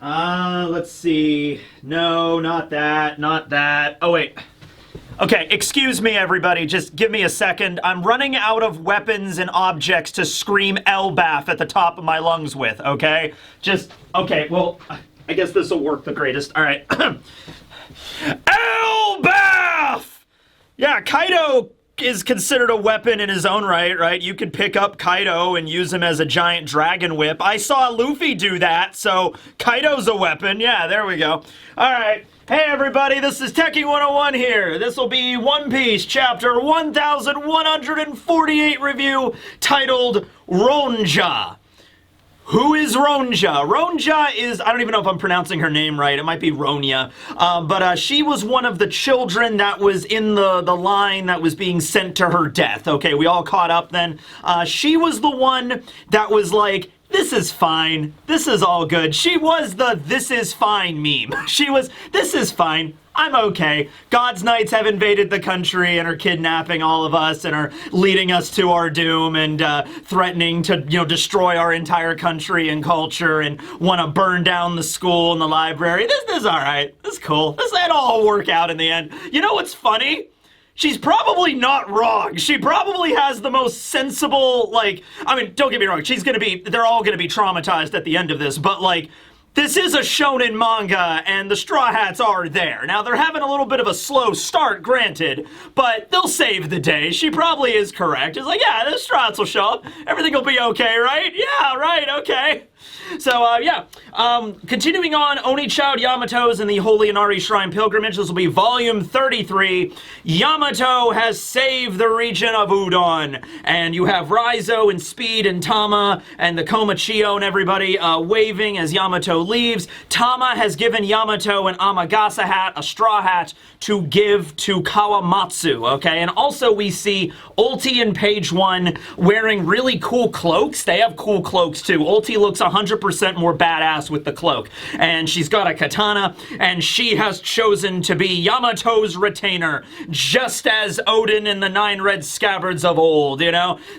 Let's see. No, not that, not that. Oh, wait. Okay, excuse me, everybody. Just give me a second. I'm running out of weapons and objects to scream Elbath at the top of my lungs with, okay? Okay, well, I guess this will work the greatest. All right. Elbath! Yeah, Kaido is considered a weapon in his own right, right? You could pick up Kaido and use him as a giant dragon whip. I saw Luffy do that, so Kaido's a weapon. Yeah, there we go. All right. Hey everybody, this is Techie 101 here. This will be One Piece chapter 1148 review titled Ronja. Who is Ronja? Ronja is, I don't even know if I'm pronouncing her name right. It might be Ronja. But she was one of the children that was in the line that was being sent to her death. Okay, we all caught up then. She was the one that was like, this is fine. This is all good. She was the this is fine meme. She was, this is fine. I'm okay. God's Knights have invaded the country and are kidnapping all of us and are leading us to our doom and threatening to, destroy our entire country and culture and want to burn down the school and the library. This is all right. This is cool. That'll all work out in the end. You know what's funny? She's probably not wrong. She probably has the most sensible, don't get me wrong, they're all gonna be traumatized at the end of this, but this is a shonen manga, and the Straw Hats are there. Now, they're having a little bit of a slow start, granted, but they'll save the day. She probably is correct. It's like, yeah, the Straw Hats will show up. Everything will be okay, right? Yeah, right, okay. So, continuing on, Oni Child Yamato's in the Holy Inari Shrine Pilgrimage. This will be volume 33. Yamato has saved the region of Udon. And you have Raizo and Speed and Tama and the Komachio and everybody waving as Yamato leaves. Tama has given Yamato an Amagasa hat, a straw hat, to give to Kawamatsu, okay? And also we see Ulti and Page 1 wearing really cool cloaks. They have cool cloaks too. Ulti looks 100% more badass with the cloak. And she's got a katana, and she has chosen to be Yamato's retainer, just as Odin in the 9 red scabbards of old,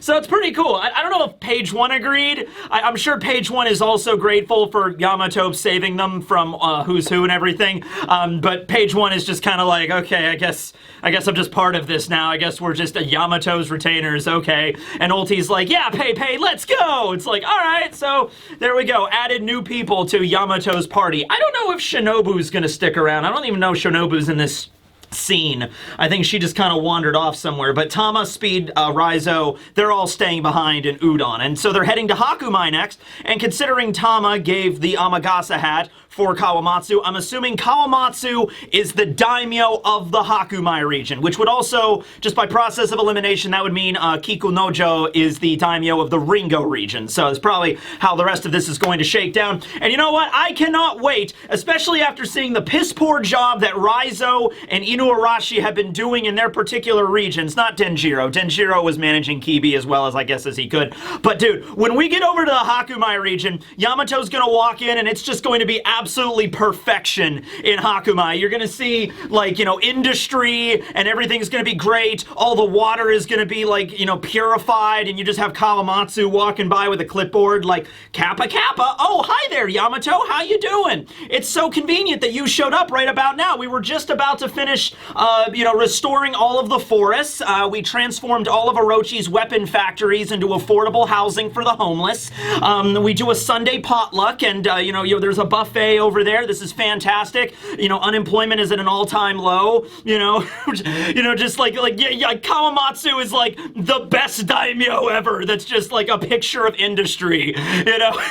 So it's pretty cool. I don't know if Page 1 agreed. I'm sure Page 1 is also grateful for Yamato saving them from Who's Who and everything. But Page 1 is just kind of like, okay, I guess I'm just part of this now. I guess we're just a Yamato's retainers, okay. And Ulti's like, yeah, pay, let's go. It's like, all right, so there we go. Added new people to Yamato's party. I don't know if Shinobu's gonna stick around. I don't even know Shinobu's in this scene. I think she just kind of wandered off somewhere. But Tama, Speed, Raizo, they're all staying behind in Udon. And so they're heading to Hakumai next. And considering Tama gave the Amagasa hat for Kawamatsu, I'm assuming Kawamatsu is the daimyo of the Hakumai region, which would also, just by process of elimination, that would mean Kikunojo is the daimyo of the Ringo region. So it's probably how the rest of this is going to shake down. And you know what? I cannot wait, especially after seeing the piss poor job that Raizo and Inuarashi have been doing in their particular regions. Not Denjiro. Denjiro was managing Kibi as well as I guess as he could. But dude, when we get over to the Hakumai region, Yamato's gonna walk in and it's just going to be absolutely perfection in Hakumai. You're gonna see industry and everything's gonna be great. All the water is gonna be purified, and you just have Kawamatsu walking by with a clipboard like, Kappa Kappa. Oh, hi there, Yamato. How you doing? It's so convenient that you showed up right about now. We were just about to finish restoring all of the forests. We transformed all of Orochi's weapon factories into affordable housing for the homeless. We do a Sunday potluck, and there's a buffet over there. This is fantastic. Unemployment is at an all-time low. Just like Kawamatsu is like the best daimyo ever. That's just like a picture of industry.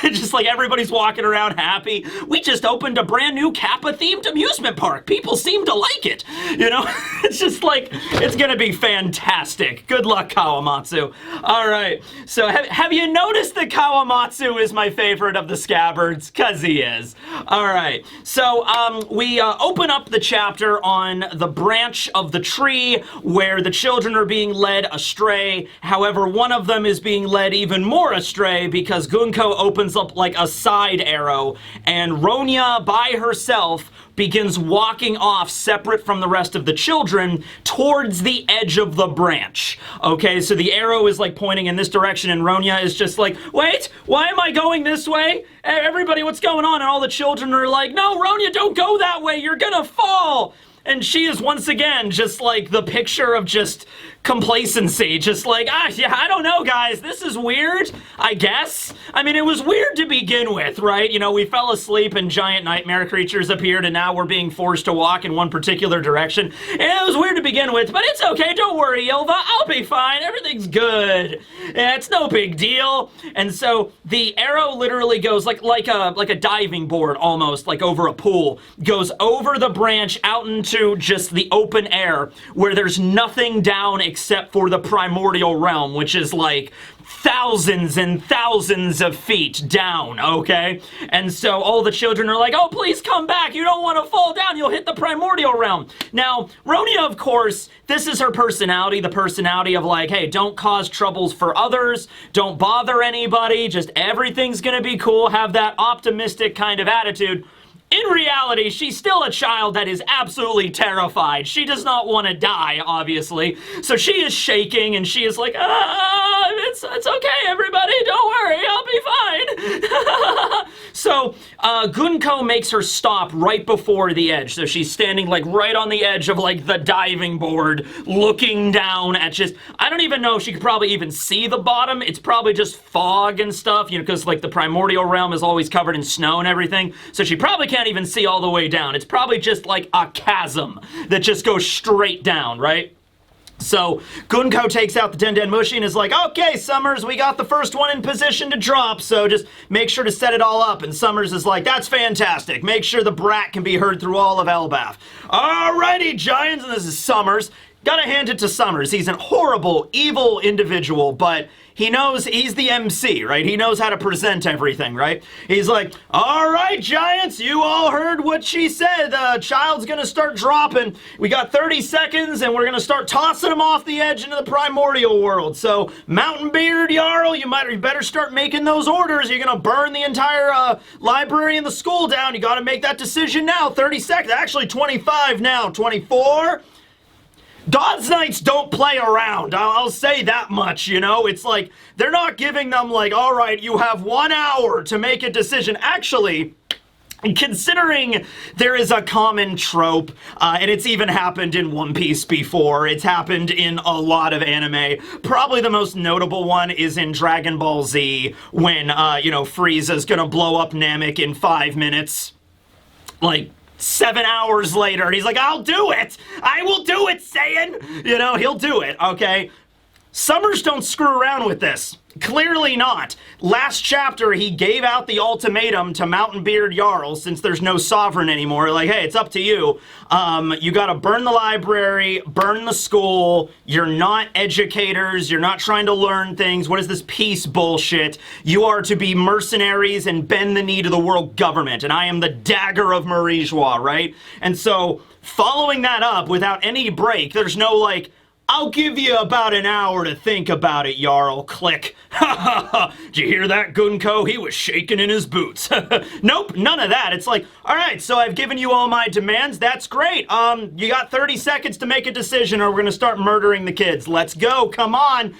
Just like everybody's walking around happy. We just opened a brand new Kappa-themed amusement park. People seem to like it. It's just like, it's gonna be fantastic. Good luck, Kawamatsu. All right, so have you noticed that Kawamatsu is my favorite of the scabbards? Cause he is. All right, so we open up the chapter on the branch of the tree where the children are being led astray. However, one of them is being led even more astray because Gunko opens up like a side arrow, and Ronya by herself begins walking off separate from the rest of the children towards the edge of the branch. Okay, so the arrow is like pointing in this direction, and Ronja is just like, wait, why am I going this way? Everybody, what's going on? And all the children are like, no, Ronja, don't go that way, you're gonna fall. And she is once again just like the picture of just complacency, just like, yeah, I don't know, guys, this is weird, I guess. I mean, it was weird to begin with, right? You know, we fell asleep and giant nightmare creatures appeared, and now we're being forced to walk in one particular direction. And it was weird to begin with, but it's okay, don't worry, Ilva, I'll be fine, everything's good. It's no big deal. And so the arrow literally goes like a diving board almost, like over a pool, goes over the branch out into just the open air where there's nothing down except for the primordial realm, which is like thousands and thousands of feet down, okay? And so all the children are like, oh, please come back. You don't want to fall down. You'll hit the primordial realm. Now, Ronja, of course, this is her personality, the personality of like, hey, don't cause troubles for others. Don't bother anybody. Just everything's going to be cool. Have that optimistic kind of attitude. In reality, she's still a child that is absolutely terrified. She does not want to die, obviously. So she is shaking, and she is like, it's okay, everybody. Don't worry, I'll be fine. So Gunko makes her stop right before the edge. So she's standing like right on the edge of like the diving board, looking down at just, I don't even know if she could probably even see the bottom. It's probably just fog and stuff, you know, because like the primordial realm is always covered in snow and everything. So she probably can't even see all the way down. It's probably just like a chasm that just goes straight down, right? So Gunko takes out the Den Mushi and is like, okay, Sommers, we got the first one in position to drop, so just make sure to set it all up. And Sommers is like, that's fantastic. Make sure the brat can be heard through all of Elbaf. Alrighty, Giants, and this is Sommers. Gotta hand it to Sommers. He's a horrible, evil individual, but he knows he's the MC, right? He knows how to present everything, right? He's like, all right, Giants, you all heard what she said. The child's gonna start dropping. We got 30 seconds, and we're gonna start tossing him off the edge into the primordial world. So, Mountain Beard, Jarl, you better start making those orders. You're gonna burn the entire library and the school down. You gotta make that decision now. 30 seconds, actually 25 now. 24. God's Knights don't play around, I'll say that much, you know? It's like, they're not giving them like, all right, you have 1 hour to make a decision. Actually, considering there is a common trope, and it's even happened in One Piece before, it's happened in a lot of anime, probably the most notable one is in Dragon Ball Z, when, you know, Frieza's gonna blow up Namek in 5 minutes. Like, 7 hours later, he's like, I'll do it! I will do it, Saiyan! You know, he'll do it, okay? Sommers don't screw around with this. Clearly not. Last chapter, he gave out the ultimatum to Mountain Beard Jarl, since there's no sovereign anymore. Like, hey, it's up to you. You gotta burn the library, burn the school. You're not educators. You're not trying to learn things. What is this peace bullshit? You are to be mercenaries and bend the knee to the world government. And I am the dagger of Marijois, right? And so, following that up without any break, there's no like, I'll give you about an hour to think about it, Jarl. Click. Ha ha ha. Did you hear that, Gunko? He was shaking in his boots. Nope, none of that. It's like, all right, so I've given you all my demands. That's great. You got 30 seconds to make a decision or we're gonna start murdering the kids. Let's go, come on.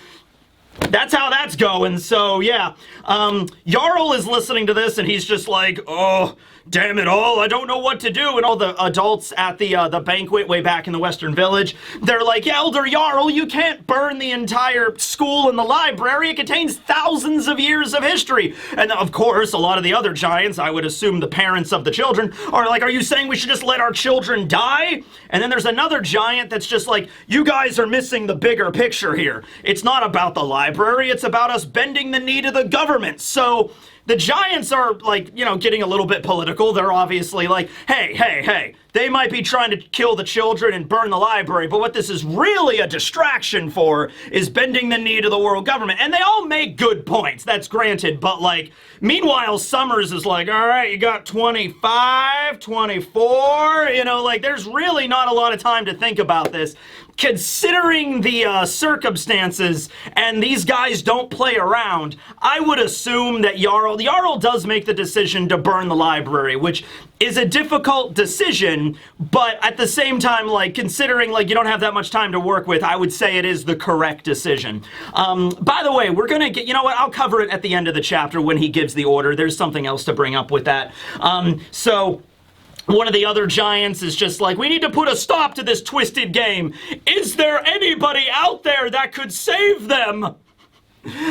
That's how that's going, so yeah. Jarl is listening to this and he's just like, oh, damn it all, I don't know what to do. And all the adults at the banquet way back in the Western Village, they're like, Elder Jarl, you can't burn the entire school and the library. It contains thousands of years of history. And of course, a lot of the other giants, I would assume the parents of the children, are like, are you saying we should just let our children die? And then there's another giant that's just like, you guys are missing the bigger picture here. It's not about the library, it's about us bending the knee to the government. So the giants are, like, you know, getting a little bit political. They're obviously like, hey, they might be trying to kill the children and burn the library, but what this is really a distraction for is bending the knee to the world government. And they all make good points, that's granted, but, like, meanwhile, Sommers is like, all right, you got 25, 24, you know, like, there's really not a lot of time to think about this. considering the circumstances, and these guys don't play around, I would assume that Jarl does make the decision to burn the library, which is a difficult decision, but at the same time, like, considering, like, you don't have that much time to work with, I would say it is the correct decision. By the way, we're gonna get, you know what, I'll cover it at the end of the chapter when he gives the order. There's something else to bring up with that. So one of the other giants is just like, we need to put a stop to this twisted game. Is there anybody out there that could save them?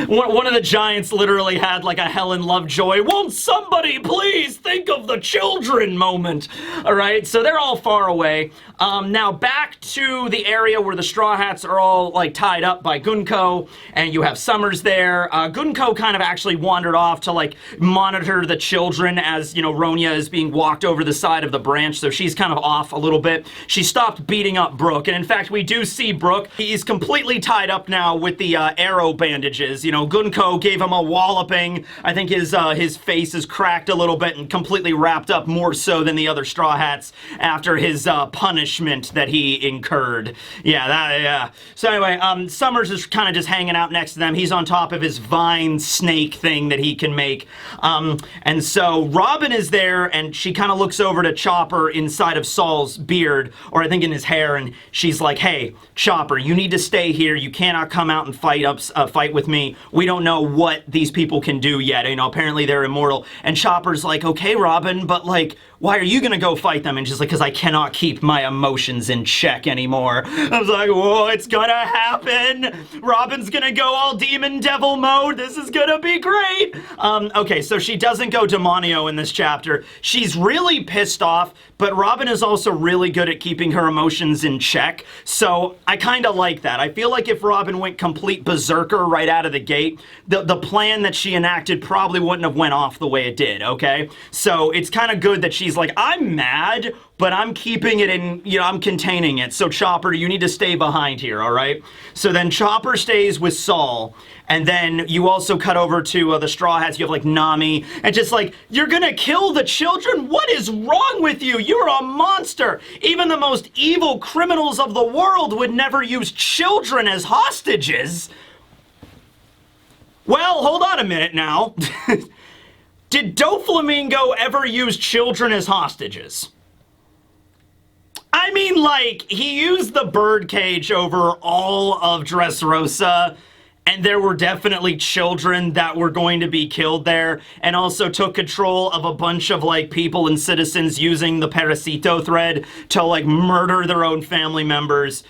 One of the giants literally had like a Helen Lovejoy, won't somebody please think of the children moment. All right, so they're all far away. Now back to the area where the Straw Hats are all like tied up by Gunko, and you have Sommers there. Gunko kind of actually wandered off to like monitor the children as, you know, Ronja is being walked over the side of the branch, so she's kind of off a little bit. She stopped beating up Brook, and in fact we do see Brook. He's completely tied up now with the arrow bandages. You know, Gunko gave him a walloping. I think his face is cracked a little bit and completely wrapped up, more so than the other Straw Hats after his punishment that he incurred. Yeah. So anyway, Sommers is kind of just hanging out next to them. He's on top of his vine snake thing that he can make. And so Robin is there, and she kind of looks over to Chopper inside of Saul's beard, or I think in his hair, and she's like, hey, Chopper, you need to stay here. You cannot come out and fight with me. We don't know what these people can do yet. You know, apparently they're immortal. And Chopper's like, okay, Robin, but like, why are you gonna go fight them? And she's like, because I cannot keep my emotions in check anymore. I was like, whoa, it's gonna happen. Robin's gonna go all demon devil mode. This is gonna be great. Okay, so she doesn't go demonio in this chapter. She's really pissed off, but Robin is also really good at keeping her emotions in check. So I kind of like that. I feel like if Robin went complete berserker right out of the gate, the plan that she enacted probably wouldn't have went off the way it did, okay? So it's kind of good that she's like, I'm mad, but I'm keeping it in, you know, I'm containing it. So Chopper, you need to stay behind here, all right? So then Chopper stays with Saul, and then you also cut over to the Straw Hats. You have like Nami, and just like, you're gonna kill the children? What is wrong with you? You're a monster. Even the most evil criminals of the world would never use children as hostages. Well, hold on a minute now. Did Doflamingo ever use children as hostages? I mean, like, he used the birdcage over all of Dressrosa, and there were definitely children that were going to be killed there, and also took control of a bunch of, like, people and citizens using the Parasito thread to, like, murder their own family members.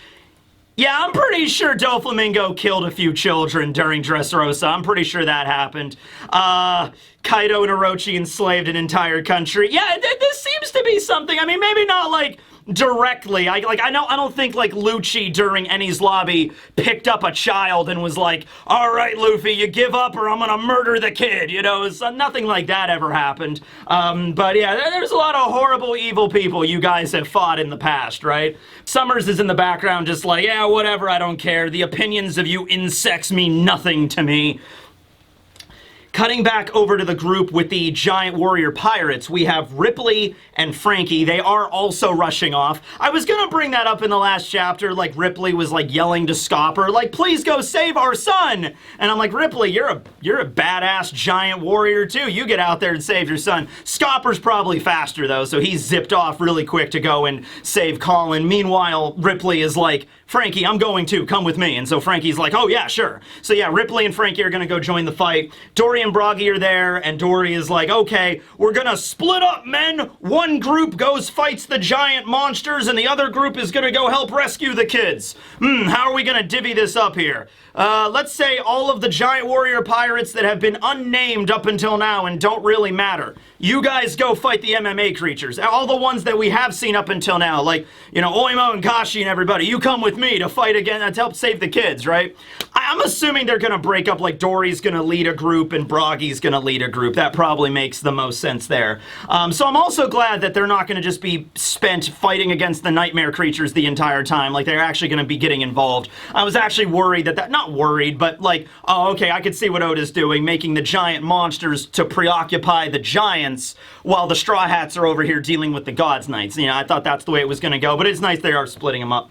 Yeah, I'm pretty sure Doflamingo killed a few children during Dressrosa. I'm pretty sure that happened. Kaido and Orochi enslaved an entire country. Yeah, this seems to be something. I mean, maybe not, like, directly. I don't think like Lucci during Eni's lobby picked up a child and was like, all right, Luffy, you give up or I'm gonna murder the kid. You know, nothing like that ever happened. But yeah, there's a lot of horrible, evil people you guys have fought in the past, right? Sommers is in the background just like, yeah, whatever, I don't care. The opinions of you insects mean nothing to me. Cutting back over to the group with the giant warrior pirates, we have Ripley and Frankie. They are also rushing off. I was gonna bring that up in the last chapter, like Ripley was like yelling to Scopper, like, please go save our son! And I'm like, Ripley, you're a badass giant warrior too. You get out there and save your son. Scopper's probably faster though, so he zipped off really quick to go and save Colin. Meanwhile, Ripley is like, Frankie, I'm going too, come with me. And so Frankie's like, oh yeah, sure. So yeah, Ripley and Frankie are gonna go join the fight. Dory and Broggy are there, and Dory is like, okay, we're gonna split up, men. One group goes fights the giant monsters, and the other group is gonna go help rescue the kids. How are we gonna divvy this up here? Let's say all of the giant warrior pirates that have been unnamed up until now and don't really matter. You guys go fight the MMA creatures. All the ones that we have seen up until now, like, you know, Oimo and Kashi and everybody, you come with me to fight again and to help save the kids, right? I'm assuming they're gonna break up, like Dory's gonna lead a group and Broggy's gonna lead a group. That probably makes the most sense there. So I'm also glad that they're not gonna just be spent fighting against the nightmare creatures the entire time. Like, they're actually gonna be getting involved. I was actually worried that not worried, but like, oh, okay, I could see what Oda's doing, making the giant monsters to preoccupy the giants while the Straw Hats are over here dealing with the Gods Knights. You know, I thought that's the way it was gonna go, but it's nice they are splitting them up.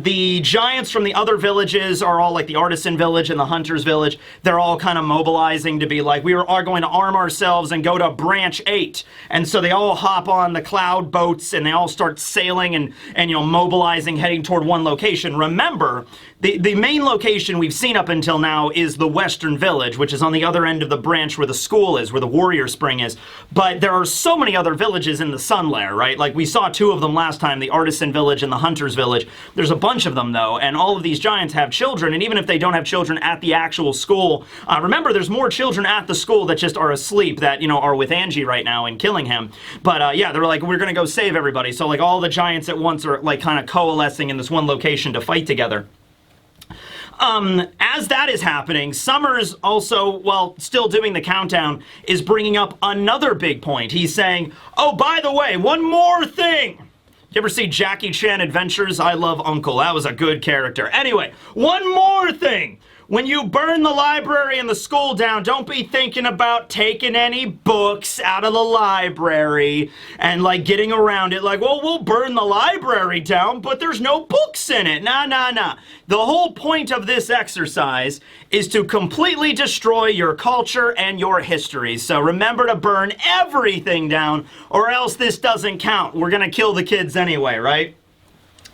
the giants from the other villages are all like the artisan village and the hunter's village. They're all kind of mobilizing to be like, we are going to arm ourselves and go to branch 8. And so they all hop on the cloud boats and they all start sailing and mobilizing, heading toward one location. Remember, the main location we've seen up until now is the Western Village, which is on the other end of the branch where the school is, where the Warrior Spring is. But there are so many other villages in the Sun Lair, right? Like, we saw 2 of them last time, the Artisan Village and the Hunter's Village. There's a bunch of them, though, and all of these giants have children, and even if they don't have children at the actual school, remember, there's more children at the school that just are asleep, that, are with Angie right now and killing him. But, yeah, they're like, we're gonna go save everybody. So, like, all the giants at once are, like, kind of coalescing in this one location to fight together. As that is happening, Sommers also, while still doing the countdown, is bringing up another big point. He's saying, oh, by the way, one more thing. You ever see Jackie Chan Adventures? I love Uncle. That was a good character. Anyway, one more thing. When you burn the library and the school down, don't be thinking about taking any books out of the library and, like, getting around it like, well, we'll burn the library down, but there's no books in it. Nah. The whole point of this exercise is to completely destroy your culture and your history. So remember to burn everything down, or else this doesn't count. We're gonna kill the kids anyway, right?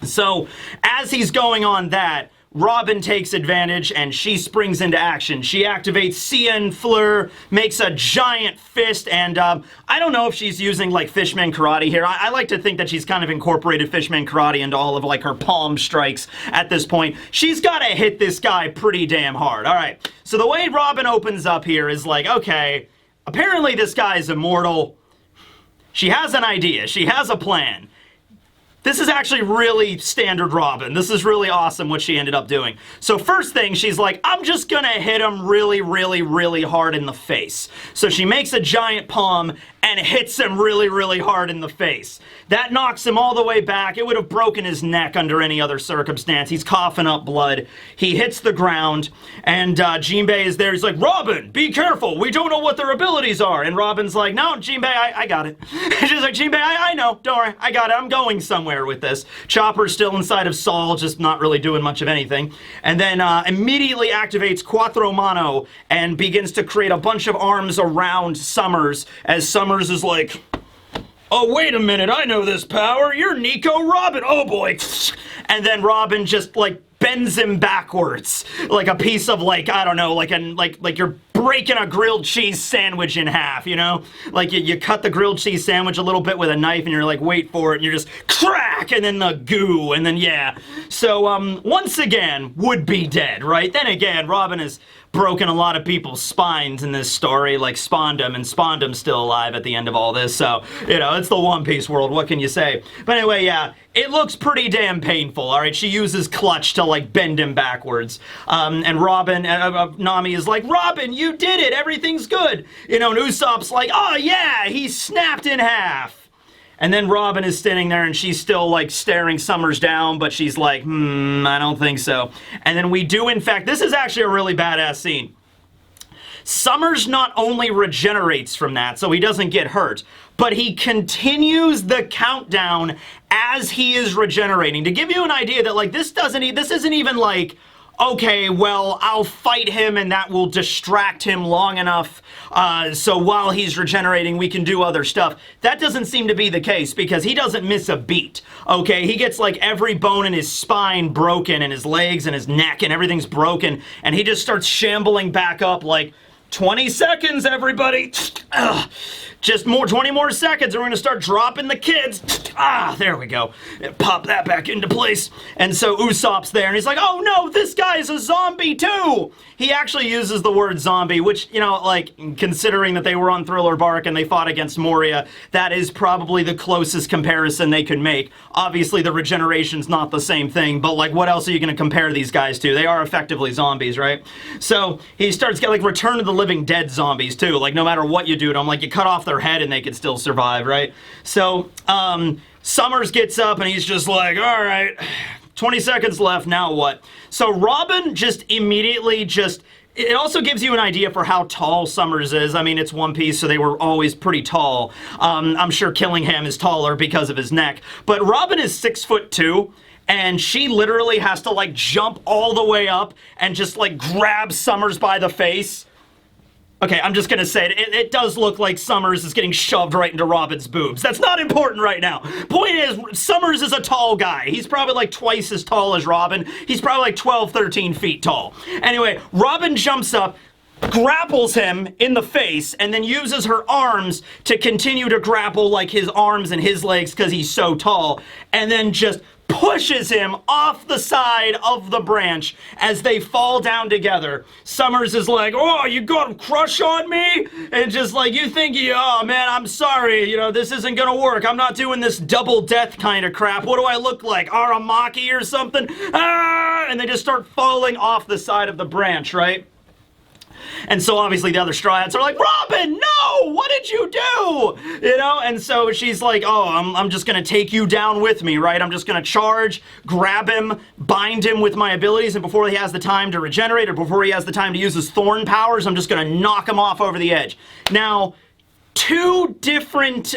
So as he's going on that, Robin takes advantage and she springs into action. She activates Cien Fleur, makes a giant fist, and I don't know if she's using like Fishman Karate here. I like to think that she's kind of incorporated Fishman Karate into all of like her palm strikes at this point. She's got to hit this guy pretty damn hard. All right, so the way Robin opens up here is like, okay, apparently this guy is immortal. She has an idea. She has a plan. This is actually really standard Robin. This is really awesome what she ended up doing. So first thing, she's like, I'm just gonna hit him really, really, really hard in the face. So she makes a giant palm and hits him really, really hard in the face. That knocks him all the way back. It would have broken his neck under any other circumstance. He's coughing up blood. He hits the ground, and Jinbei is there. He's like, Robin, be careful. We don't know what their abilities are. And Robin's like, no, Jinbei, I got it. She's like, Jinbei, I know. Don't worry. I got it. I'm going somewhere with this. Chopper's still inside of Saul, just not really doing much of anything. And then immediately activates Quattro Mano and begins to create a bunch of arms around Sommers, as Sommers is like, oh, wait a minute, I know this power. You're Nico Robin. Oh, boy. And then Robin just, like, bends him backwards. Like a piece of, like, I don't know, like you're breaking a grilled cheese sandwich in half, you know? Like, you cut the grilled cheese sandwich a little bit with a knife, and you're like, wait for it, and you're just crack, and then the goo, and then, yeah. So, once again, would be dead, right? Then again, Robin has broken a lot of people's spines in this story, like Spondum, and Spondum's still alive at the end of all this, so, you know, it's the One Piece world, what can you say? But anyway, yeah, it looks pretty damn painful, alright? She uses clutch to, like, bend him backwards. And Robin, Nami is like, Robin, you did it, everything's good! You know, and Usopp's like, oh yeah, he snapped in half! And then Robin is standing there and she's still like staring Sommers down, but she's like, I don't think so. And then we do, in fact, this is actually a really badass scene. Sommers not only regenerates from that, so he doesn't get hurt, but he continues the countdown as he is regenerating. To give you an idea that like this isn't even like, okay, well, I'll fight him and that will distract him long enough so while he's regenerating we can do other stuff. That doesn't seem to be the case because he doesn't miss a beat, okay? He gets like every bone in his spine broken and his legs and his neck and everything's broken and he just starts shambling back up like, 20 seconds, everybody. Just 20 more seconds and we're gonna start dropping the kids. There we go. Pop that back into place. And so Usopp's there and he's like, oh no, this guy's a zombie too. He actually uses the word zombie, which, you know, like, considering that they were on Thriller Bark and they fought against Moria, that is probably the closest comparison they could make. Obviously, the regeneration's not the same thing, but, like, what else are you gonna compare these guys to? They are effectively zombies, right? So, he starts getting, like, Return of the Living Dead zombies, too. Like, no matter what you do to them, like, you cut off their head and they could still survive, right? So, Sommers gets up and he's just like, all right, 20 seconds left, now what? So Robin just immediately it also gives you an idea for how tall Sommers is. I mean, it's One Piece, so they were always pretty tall. I'm sure Killingham is taller because of his neck. But Robin is 6'2", and she literally has to, like, jump all the way up and just, like, grab Sommers by the face. Okay, I'm just gonna say it does look like Sommers is getting shoved right into Robin's boobs. That's not important right now. Point is, Sommers is a tall guy. He's probably like twice as tall as Robin. He's probably like 12, 13 feet tall. Anyway, Robin jumps up, grapples him in the face, and then uses her arms to continue to grapple like his arms and his legs because he's so tall, and then just pushes him off the side of the branch as they fall down together. Sommers is like, oh, you got a crush on me? And just like, you think, oh man, I'm sorry, you know, this isn't gonna work. I'm not doing this double death kind of crap. What do I look like, Aramaki or something? Ah! And they just start falling off the side of the branch, right? And so obviously the other Straw Hats are like, Robin, no! What did you do? You know? And so she's like, oh, I'm just gonna take you down with me, right? I'm just gonna charge, grab him, bind him with my abilities, and before he has the time to regenerate or before he has the time to use his thorn powers, I'm just gonna knock him off over the edge. Now, two different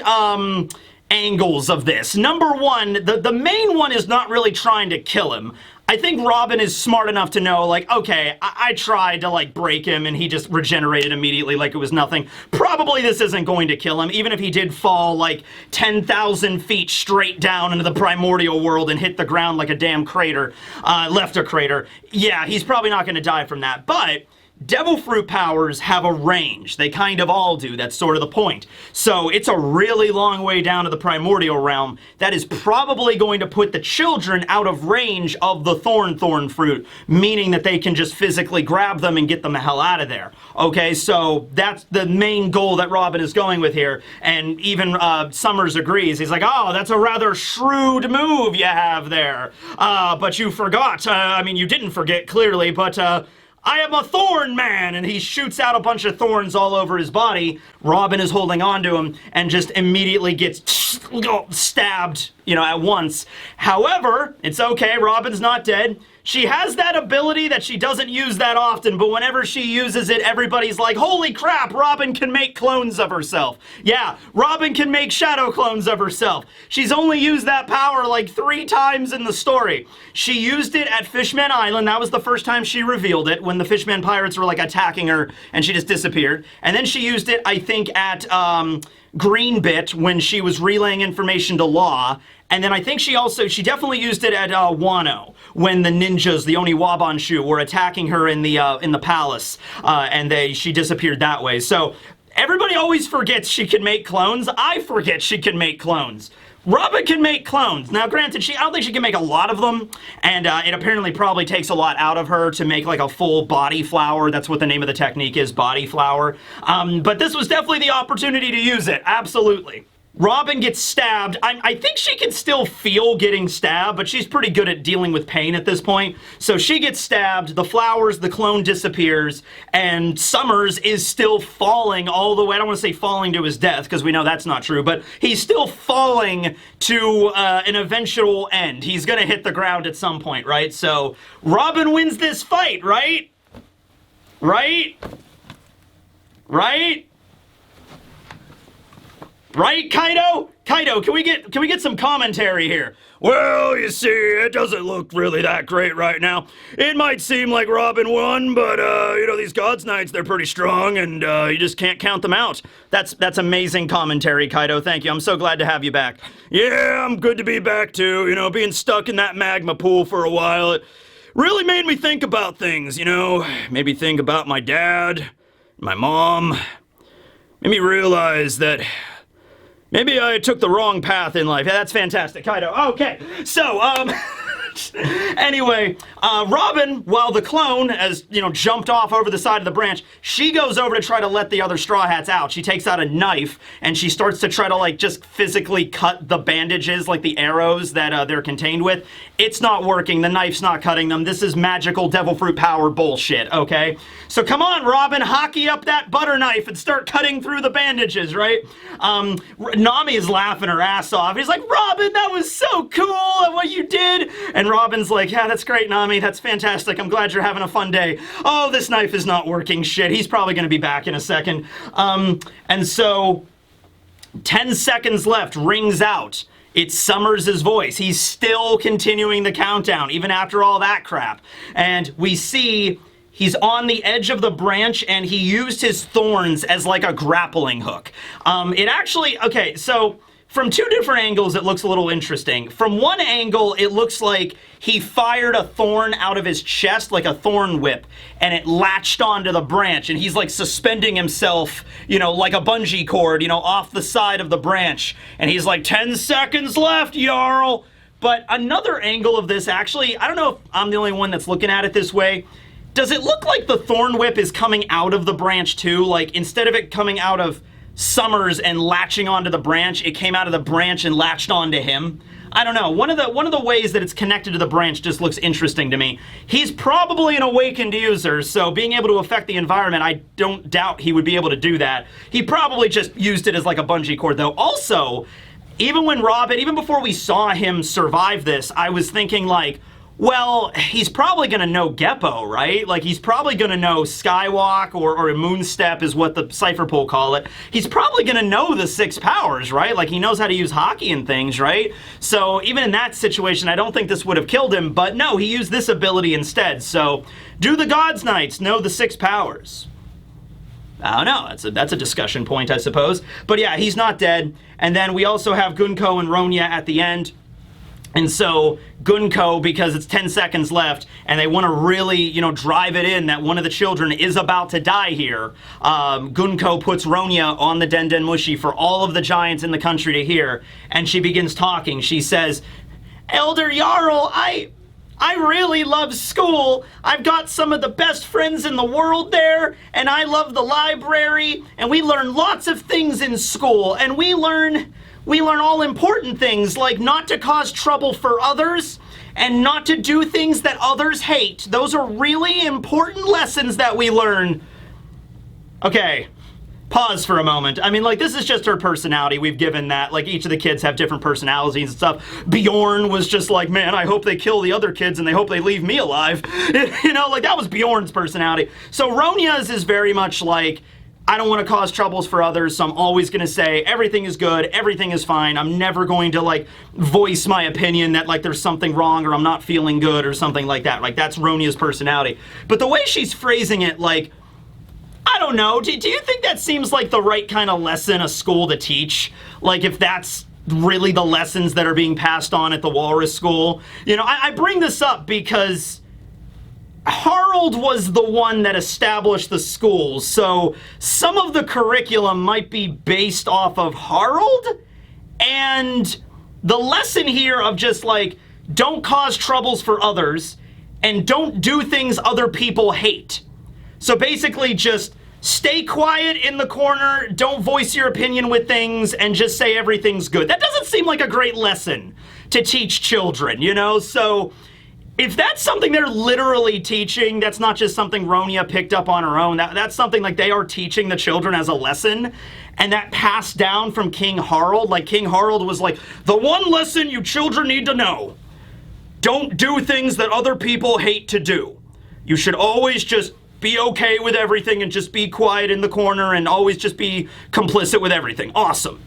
angles of this. Number one, the main one is not really trying to kill him. I think Robin is smart enough to know, like, okay, I tried to, like, break him and he just regenerated immediately like it was nothing. Probably this isn't going to kill him, even if he did fall, like, 10,000 feet straight down into the primordial world and hit the ground like a damn crater, left a crater. Yeah, he's probably not going to die from that, but Devil Fruit powers have a range. They kind of all do. That's sort of the point. So it's a really long way down to the primordial realm. That is probably going to put the children out of range of the thorn fruit, meaning that they can just physically grab them and get them the hell out of there. Okay, so that's the main goal that Robin is going with here. And even Sommers agrees. He's like, oh, that's a rather shrewd move you have there. But you forgot. I mean, you didn't forget, clearly, but I am a thorn man, and he shoots out a bunch of thorns all over his body. Robin is holding on to him and just immediately gets stabbed, you know, at once. However, it's okay, Robin's not dead. She has that ability that she doesn't use that often, but whenever she uses it, everybody's like, holy crap, Robin can make clones of herself. Yeah, Robin can make shadow clones of herself. She's only used that power like 3 times in the story. She used it at Fishman Island. That was the first time she revealed it, when the Fishman pirates were like attacking her and she just disappeared. And then she used it, I think, at Greenbit when she was relaying information to Law. And then I think she definitely used it at Wano when the ninjas, the Oniwabanshu, were attacking her in the palace, and she disappeared that way. So everybody always forgets she can make clones. I forget she can make clones. Robin can make clones. Now, granted, I don't think she can make a lot of them, and it apparently probably takes a lot out of her to make like a full body flower. That's what the name of the technique is, body flower. But this was definitely the opportunity to use it. Absolutely. Robin gets stabbed. I think she can still feel getting stabbed, but she's pretty good at dealing with pain at this point. So she gets stabbed, the flowers, the clone disappears, and Sommers is still falling all the way. I don't want to say falling to his death, because we know that's not true, but he's still falling to an eventual end. He's going to hit the ground at some point, right? So Robin wins this fight, right? Right? Right? Right, Kaido? Kaido, can we get some commentary here? Well, you see, it doesn't look really that great right now. It might seem like Robin won, but, you know, these God's Knights, they're pretty strong, and you just can't count them out. That's amazing commentary, Kaido. Thank you. I'm so glad to have you back. Yeah, I'm good to be back, too. You know, being stuck in that magma pool for a while, it really made me think about things, you know? Made me think about my dad, my mom. Made me realize that maybe I took the wrong path in life. Yeah, that's fantastic, Kaido. Okay, so, anyway, Robin, while the clone has, you know, jumped off over the side of the branch, she goes over to try to let the other Straw Hats out. She takes out a knife, and she starts to try to, like, just physically cut the bandages, like the arrows that they're contained with. It's not working. The knife's not cutting them. This is magical devil fruit power bullshit, okay? So come on, Robin, hockey up that butter knife and start cutting through the bandages, right? Nami is laughing her ass off. He's like, Robin, that was so cool what you did. And Robin's like, yeah, that's great, Nami. That's fantastic. I'm glad you're having a fun day. Oh, this knife is not working. Shit, he's probably going to be back in a second. And so 10 seconds left, rings out. It's Sommers' voice. He's still continuing the countdown, even after all that crap. And we see he's on the edge of the branch, and he used his thorns as like a grappling hook. It actually, okay, so from two different angles, it looks a little interesting. From one angle, it looks like he fired a thorn out of his chest, like a thorn whip, and it latched onto the branch, and he's like suspending himself, you know, like a bungee cord, you know, off the side of the branch. And he's like, 10 seconds left, Jarl! But another angle of this, actually, I don't know if I'm the only one that's looking at it this way. Does it look like the thorn whip is coming out of the branch too? Like, instead of it coming out of Sommers and latching onto the branch, it came out of the branch and latched onto him. I don't know. One of the ways that it's connected to the branch just looks interesting to me. He's probably an awakened user, so being able to affect the environment, I don't doubt he would be able to do that. He probably just used it as like a bungee cord, though. Also, even before we saw him survive this, I was thinking like, well, he's probably going to know Geppo, right? Like, he's probably going to know Skywalk or a Moonstep is what the Cypherpole call it. He's probably going to know the 6 powers, right? Like, he knows how to use hockey and things, right? So, even in that situation, I don't think this would have killed him, but no, he used this ability instead. So, do the Gods Knights know the 6 powers? I don't know. That's a discussion point, I suppose. But yeah, he's not dead. And then we also have Gunko and Ronja at the end. And so Gunko, because it's 10 seconds left, and they want to really, you know, drive it in that one of the children is about to die here, Gunko puts Ronja on the Den Den Mushi for all of the giants in the country to hear, and she begins talking. She says, Elder Jarl, I really love school. I've got some of the best friends in the world there, and I love the library, and we learn lots of things in school, and we learn all important things, like not to cause trouble for others and not to do things that others hate. Those are really important lessons that we learn. Okay, pause for a moment. I mean, like, this is just her personality. We've given that. Like, each of the kids have different personalities and stuff. Bjorn was just like, man, I hope they kill the other kids and they hope they leave me alive. You know, like, that was Bjorn's personality. So Ronja's is very much like, I don't want to cause troubles for others, so I'm always going to say everything is good, everything is fine. I'm never going to, like, voice my opinion that, like, there's something wrong or I'm not feeling good or something like that. Like, that's Ronja's personality. But the way she's phrasing it, like, I don't know. Do you think that seems like the right kind of lesson a school to teach? Like, if that's really the lessons that are being passed on at the Walrus School? You know, I bring this up because Harold was the one that established the schools, so some of the curriculum might be based off of Harold, and the lesson here of just like, don't cause troubles for others, and don't do things other people hate. So basically just stay quiet in the corner, don't voice your opinion with things, and just say everything's good. That doesn't seem like a great lesson to teach children, you know? So if that's something they're literally teaching, that's not just something Ronja picked up on her own, that's something like they are teaching the children as a lesson, and that passed down from King Harold. Like, King Harold was like, the one lesson you children need to know, don't do things that other people hate to do. You should always just be okay with everything and just be quiet in the corner and always just be complicit with everything. Awesome.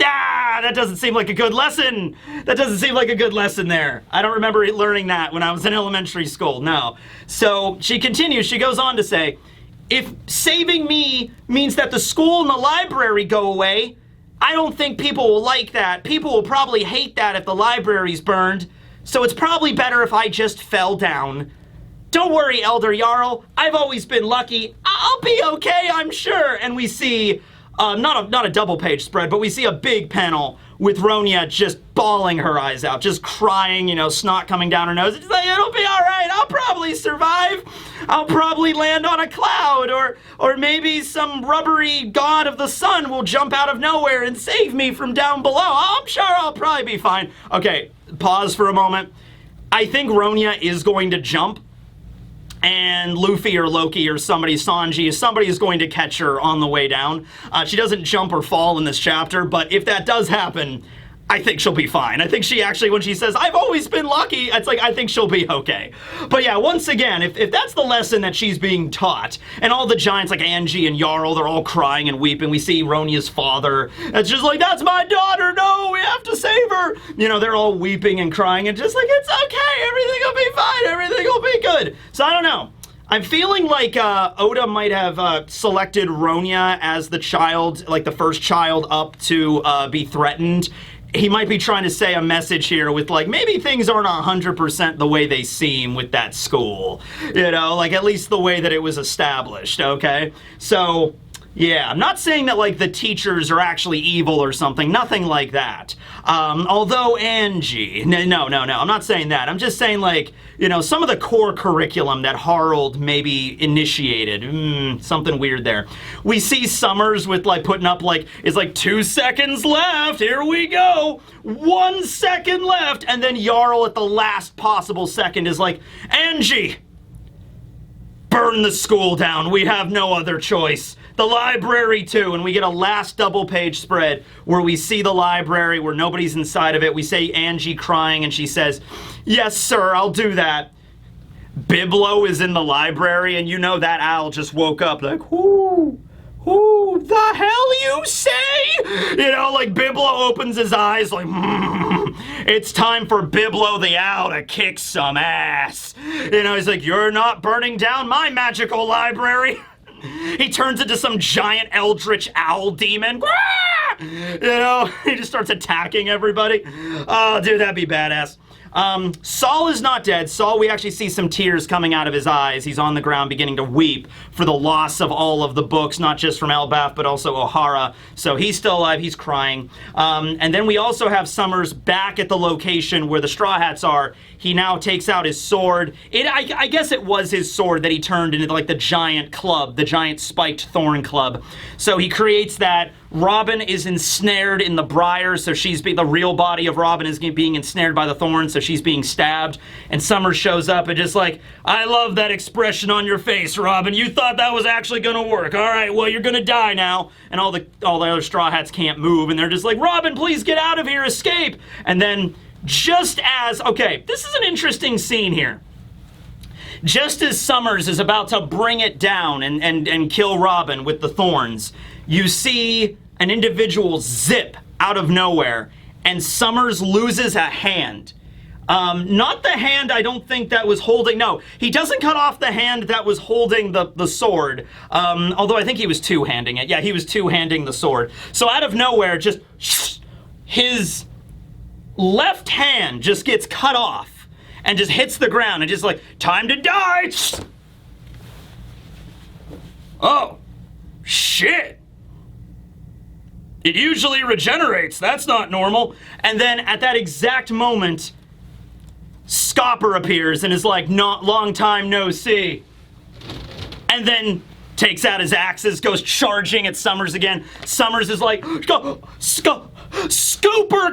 Ah, that doesn't seem like a good lesson. That doesn't seem like a good lesson there. I don't remember learning that when I was in elementary school, no. So she continues, she goes on to say, if saving me means that the school and the library go away, I don't think people will like that. People will probably hate that if the library's burned, so it's probably better if I just fell down. Don't worry, Elder Jarl, I've always been lucky. I'll be okay, I'm sure. And we see not a double page spread, but we see a big panel with Ronja just bawling her eyes out, just crying, you know, snot coming down her nose. It's like, it'll be all right. I'll probably survive. I'll probably land on a cloud, or maybe some rubbery god of the sun will jump out of nowhere and save me from down below. I'm sure I'll probably be fine. Okay, pause for a moment. I think Ronja is going to jump, and Luffy or Loki or somebody is going to catch her on the way down. She doesn't jump or fall in this chapter, but if that does happen, I think she'll be fine. I think she actually, when she says, I've always been lucky, it's like, I think she'll be okay. But yeah, once again, if that's the lesson that she's being taught, and all the giants like Angie and Jarl, they're all crying and weeping. We see Ronja's father. It's just like, that's my daughter. No, we have to save her. You know, they're all weeping and crying and just like, it's okay. Everything will be fine. Everything will be good. So I don't know. I'm feeling like Oda might have selected Ronja as the child, like the first child up to be threatened. He might be trying to say a message here with, like, maybe things aren't 100% the way they seem with that school. You know, like, at least the way that it was established, okay? So, yeah, I'm not saying that, like, the teachers are actually evil or something. Nothing like that. Although Angie... No, I'm not saying that. I'm just saying, like, you know, some of the core curriculum that Harold maybe initiated. Something weird there. We see Sommers with, like, putting up, like, it's like 2 seconds left. Here we go. 1 second left. And then Jarl at the last possible second is like, Angie, burn the school down. We have no other choice. The library too, and we get a last double page spread where we see the library where nobody's inside of it. We say Angie crying and she says, yes sir, I'll do that. Biblo is in the library and you know that owl just woke up like, who the hell you say? You know, like Biblo opens his eyes like, it's time for Biblo the owl to kick some ass. You know, he's like, you're not burning down my magical library. He turns into some giant eldritch owl demon. You know, he just starts attacking everybody. Oh, dude, that'd be badass. Saul is not dead. Saul, we actually see some tears coming out of his eyes. He's on the ground beginning to weep for the loss of all of the books, not just from Elbaf, but also O'Hara. So he's still alive. He's crying. And then we also have Sommers back at the location where the Straw Hats are. He now takes out his sword. I guess it was his sword that he turned into like the giant club, the giant spiked thorn club. So he creates that. Robin is ensnared in the briar, so the real body of Robin is being ensnared by the thorns, so she's being stabbed. And Sommers shows up and just like, I love that expression on your face, Robin. You thought that was actually gonna work. All right, well, you're gonna die now. And all the other Straw Hats can't move, and they're just like, Robin, please get out of here, escape. And then just as, okay, this is an interesting scene here. Just as Sommers is about to bring it down and kill Robin with the thorns, you see an individual zip out of nowhere, and Sommers loses a hand. Not the hand I don't think that was holding, no, he doesn't cut off the hand that was holding the sword, although I think he was two-handing it. Yeah, he was two-handing the sword. So out of nowhere, just his left hand just gets cut off and just hits the ground and just like, time to die! Oh, shit! It usually regenerates. That's not normal. And then at that exact moment, Scopper appears and is like, not long time no see. And then takes out his axes, goes charging at Sommers again. Sommers is like, Scooper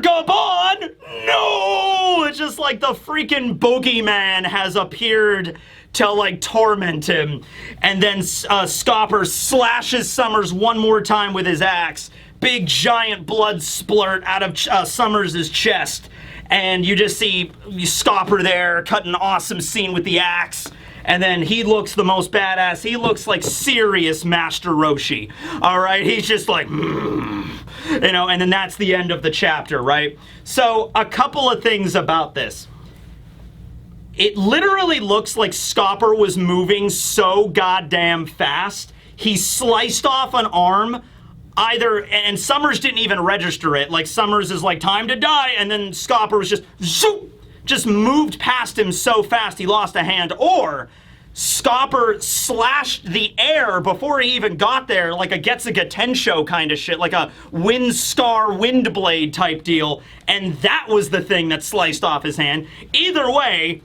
Gabon! No! It's just like the freaking boogeyman has appeared to like torment him. And then Scopper slashes Sommers one more time with his axe. Big giant blood splurt out of Sommers' chest. And you just see Scopper there, cut an awesome scene with the axe. And then he looks the most badass. He looks like serious Master Roshi. All right, he's just like, you know, and then that's the end of the chapter, right? So a couple of things about this. It literally looks like Scopper was moving so goddamn fast. He sliced off an arm. And Sommers didn't even register it. Like, Sommers is like, time to die, and then Scopper was just, zoop, just moved past him so fast he lost a hand. Or Scopper slashed the air before he even got there, like a Getsuga Tensho kind of shit, like a wind scar, wind blade type deal, and that was the thing that sliced off his hand. Either way,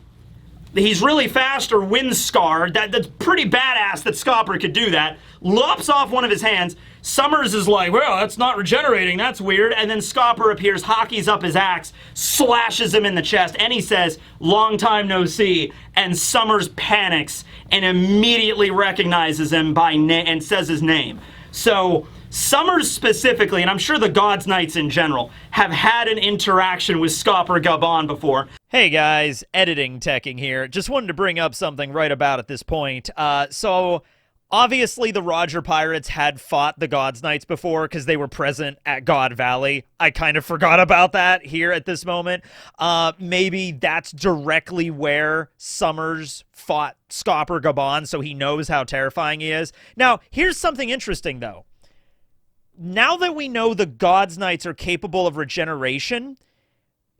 he's really fast or wind scarred. That's pretty badass that Scopper could do that. Lops off one of his hands. Sommers is like, well, that's not regenerating, that's weird. And then Scopper appears, hockeys up his axe, slashes him in the chest, and he says, long time no see. And Sommers panics and immediately recognizes him by name and says his name. So Sommers specifically, and I'm sure the Gods Knights in general, have had an interaction with Scopper Gabon before. Hey guys, editing teching here. Just wanted to bring up something right about at this point. So obviously the Roger Pirates had fought the Gods Knights before because they were present at God Valley. I kind of forgot about that here at this moment. Maybe that's directly where Sommers fought Scopper Gabon, so he knows how terrifying he is. Now, here's something interesting though. Now that we know the Gods Knights are capable of regeneration,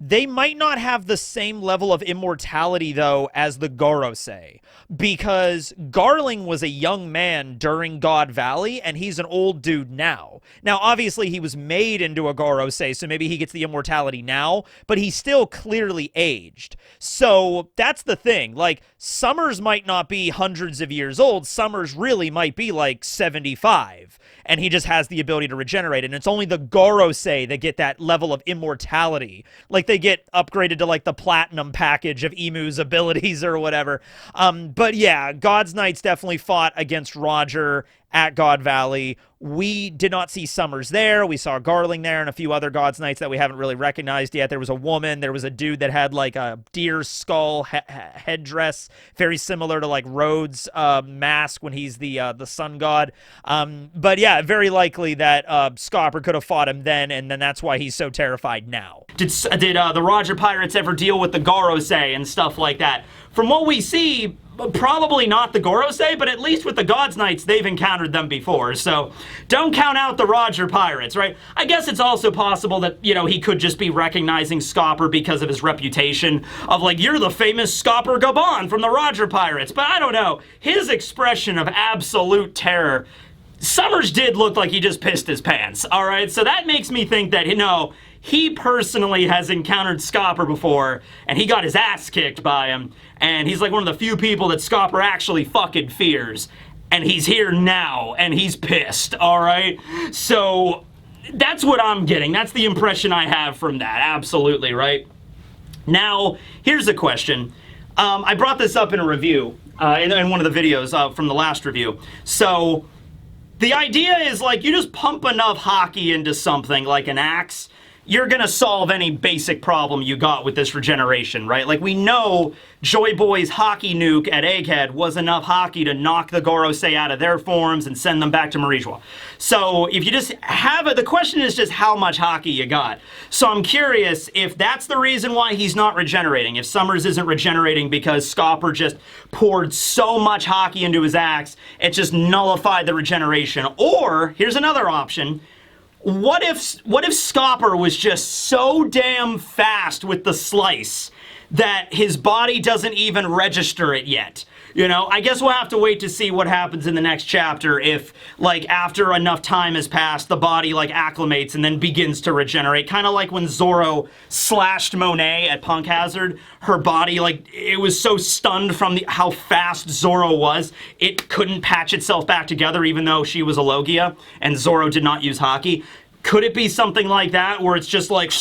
they might not have the same level of immortality, though, as the Gorosei, because Garling was a young man during God Valley, and he's an old dude now. Now, obviously, he was made into a Gorosei, so maybe he gets the immortality now, but he's still clearly aged. So that's the thing. Like, Sommers might not be hundreds of years old. Sommers really might be, like, 75, and he just has the ability to regenerate, and it's only the Gorosei that get that level of immortality. Like, they get upgraded to like the platinum package of Emu's abilities or whatever. But yeah, God's Knights definitely fought against Roger at God Valley. We did not see Sommers there. We saw Garling there and a few other God's Knights that we haven't really recognized yet. There was a woman. There was a dude that had like a deer skull headdress, very similar to like Rhodes' mask when he's the sun god. But yeah, very likely that Scopper could have fought him then, and then that's why he's so terrified now. Did the Roger Pirates ever deal with the Gorosei and stuff like that? From what we see, probably not the Gorosei, but at least with the Gods Knights, they've encountered them before. So don't count out the Roger Pirates, right? I guess it's also possible that, you know, he could just be recognizing Scopper because of his reputation of like, you're the famous Scopper Gabon from the Roger Pirates. But I don't know. His expression of absolute terror, Sommers did look like he just pissed his pants, all right? So that makes me think that, you know, he personally has encountered Scopper before, and he got his ass kicked by him, and he's like one of the few people that Scopper actually fucking fears, and he's here now, and he's pissed, all right? So that's what I'm getting. That's the impression I have from that, absolutely, right? Now, here's a question. I brought this up in a review, in one of the videos from the last review. So the idea is like you just pump enough hockey into something like an axe, you're gonna solve any basic problem you got with this regeneration, right? Like, we know Joy Boy's hockey nuke at Egghead was enough hockey to knock the Gorosei out of their forms and send them back to Marijois. So if you just have it, the question is just how much hockey you got. So I'm curious if that's the reason why he's not regenerating, if Sommers isn't regenerating because Scopper just poured so much hockey into his axe, it just nullified the regeneration. Or, here's another option, what if Scopper was just so damn fast with the slice that his body doesn't even register it yet? You know, I guess we'll have to wait to see what happens in the next chapter if, like, after enough time has passed, the body, like, acclimates and then begins to regenerate. Kind of like when Zoro slashed Monet at Punk Hazard. Her body, like, it was so stunned from how fast Zoro was, it couldn't patch itself back together even though she was a Logia and Zoro did not use Haki. Could it be something like that where it's just like,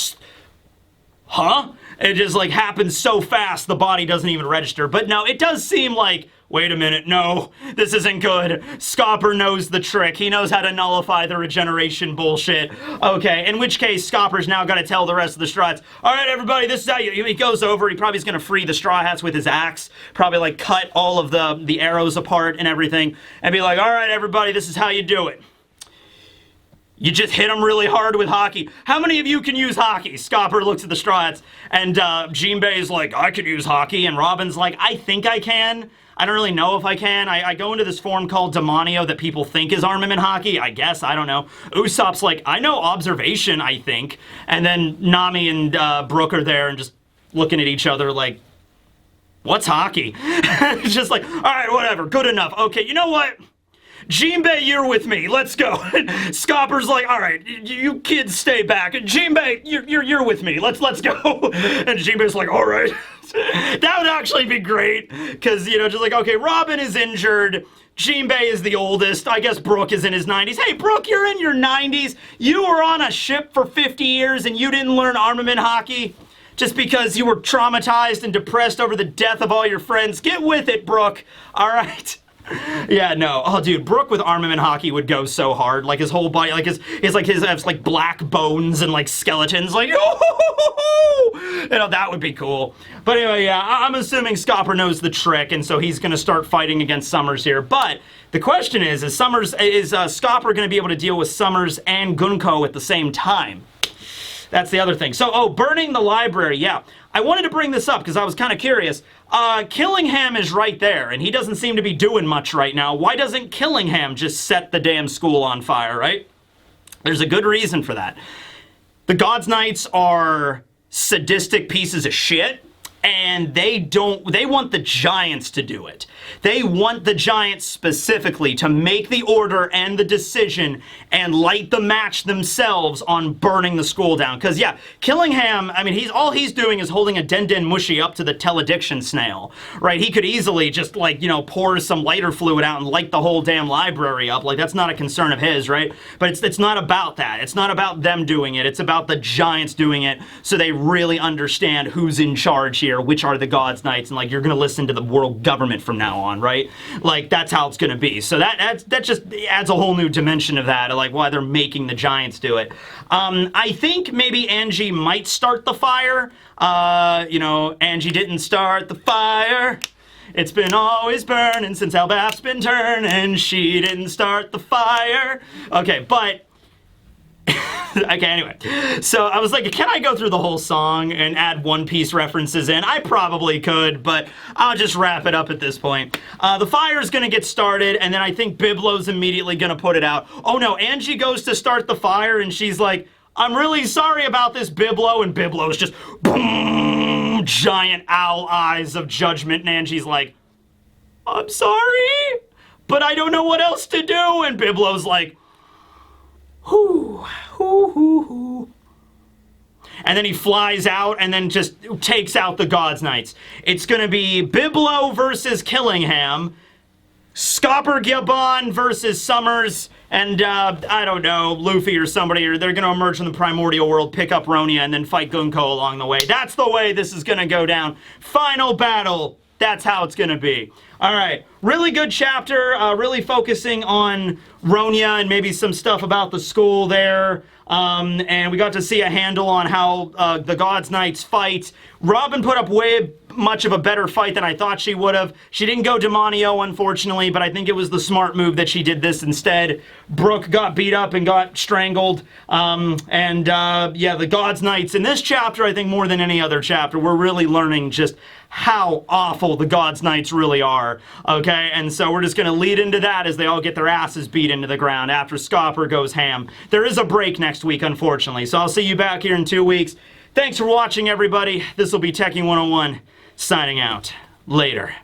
huh? It just like happens so fast the body doesn't even register. But no, it does seem like, wait a minute, no, this isn't good. Scopper knows the trick. He knows how to nullify the regeneration bullshit. Okay, in which case Scopper's now got to tell the rest of the Straw Hats, all right, everybody, this is how you... He goes over, he probably is going to free the Straw Hats with his axe, probably like cut all of the arrows apart and everything, and be like, all right, everybody, this is how you do it. You just hit him really hard with hockey. How many of you can use hockey? Scopper looks at the Straw Hats, and Jinbei's like, I can use hockey, and Robin's like, I think I can. I don't really know if I can. I go into this form called Demonio that people think is armament hockey, I guess, I don't know. Usopp's like, I know observation, I think. And then Nami and Brooke are there and just looking at each other like, what's hockey? It's just like, all right, whatever, good enough. Okay, you know what? Jinbei, you're with me. Let's go. Scopper's like, all right, you kids stay back. Jinbei, you're with me. Let's go. And Jinbei's like, all right. That would actually be great, because, you know, just like, okay, Robin is injured. Jinbei is the oldest. I guess Brooke is in his 90s. Hey, Brooke, you're in your 90s. You were on a ship for 50 years and you didn't learn armament hockey just because you were traumatized and depressed over the death of all your friends. Get with it, Brooke. All right. Yeah, no. Oh, dude, Brook with armament hockey would go so hard. Like his whole body, like his has like black bones and like skeletons. Like, oh, you know, that would be cool. But anyway, yeah, I'm assuming Scopper knows the trick, and so he's gonna start fighting against Sommers here. But the question is Scopper going to be able to deal with Sommers and Gunko at the same time? That's the other thing. So, burning the library, yeah. I wanted to bring this up because I was kind of curious. Killingham is right there, and he doesn't seem to be doing much right now. Why doesn't Killingham just set the damn school on fire, right? There's a good reason for that. The Gods Knights are sadistic pieces of shit, and they want the Giants to do it. They want the Giants specifically to make the order and the decision and light the match themselves on burning the school down. Because, yeah, Killingham, I mean, all he's doing is holding a Den Mushi up to the Telediction snail, right? He could easily just, like, you know, pour some lighter fluid out and light the whole damn library up. Like, that's not a concern of his, right? But it's not about that. It's not about them doing it. It's about the Giants doing it so they really understand who's in charge here, which are the Gods Knights, and, like, you're going to listen to the world government from now on, right? Like, that's how it's going to be. So that just adds a whole new dimension of that, of, like, why they're making the Giants do it. I think maybe Angie might start the fire. You know, Angie didn't start the fire. It's been always burning since Albaf's been turning. She didn't start the fire. Okay, but... Okay, anyway. So I was like, can I go through the whole song and add One Piece references in? I probably could, but I'll just wrap it up at this point. The fire's gonna get started, and then I think Biblo's immediately gonna put it out. Oh no, Angie goes to start the fire, and she's like, I'm really sorry about this, Biblo, and Biblo's just, boom, giant owl eyes of judgment, and Angie's like, I'm sorry, but I don't know what else to do, and Biblo's like, whoo, whoo, whoo, whoo. And then he flies out and then just takes out the Gods Knights. It's going to be Biblo versus Killingham, Scopper Gabon versus Sommers, and, I don't know, Luffy or somebody, or they're going to emerge from the primordial world, pick up Ronja, and then fight Gunko along the way. That's the way this is going to go down. Final battle. That's how it's going to be. All right, really good chapter, really focusing on Ronja and maybe some stuff about the school there. And we got to see a handle on how the Gods Knights fight. Robin put up way much of a better fight than I thought she would have. She didn't go Demonio, unfortunately, but I think it was the smart move that she did this instead. Brooke got beat up and got strangled. Yeah, the Gods Knights in this chapter, I think more than any other chapter, we're really learning just how awful the Gods Knights really are, okay? And so we're just going to lead into that as they all get their asses beat into the ground after Scopper goes ham. There is a break next week, unfortunately, so I'll see you back here in 2 weeks. Thanks for watching, everybody. This will be Teching 101, signing out. Later.